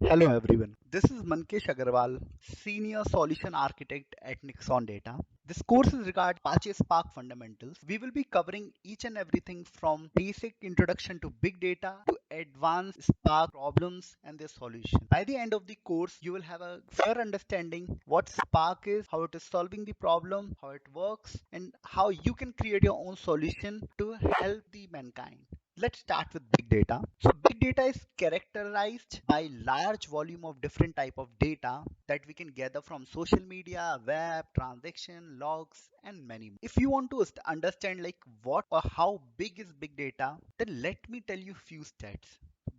Hello everyone. This is Mankesh Agarwal, Senior Solution Architect at Nixon Data. This course is regarding Apache Spark fundamentals. We will be covering each and everything from basic introduction to big data to advanced Spark problems and their solution. By the end of the course, you will have a fair understanding what Spark is, how it is solving the problem, how it works, and how you can create your own solution to help the mankind. Let's start with big data. So big data is characterized by large volume of different type of data that we can gather from social media, web, transaction, logs, and many more. If you want to understand like what or how big is big data, then let me tell you few stats.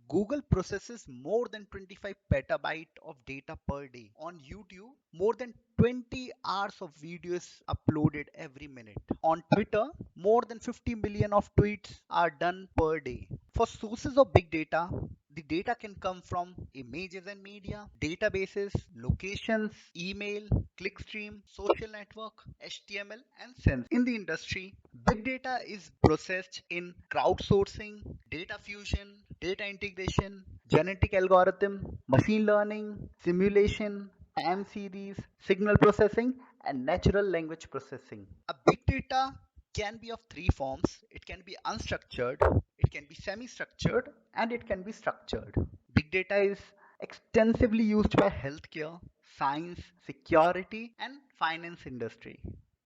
Google processes more than 25 petabyte of data per day. On YouTube, more than 20 hours of videos uploaded every minute. On Twitter, more than 50 million of tweets are done per day. For sources of big data, the data can come from images and media, databases, locations, email, clickstream, social network, HTML, and sensors. In the industry, big data is processed in crowdsourcing, data fusion, data integration, genetic algorithm, machine learning, simulation, time series, signal processing, and natural language processing. A big data can be of three forms. It can be unstructured, it can be semi-structured, and it can be structured. Big data is extensively used by healthcare, science, security, and finance industry.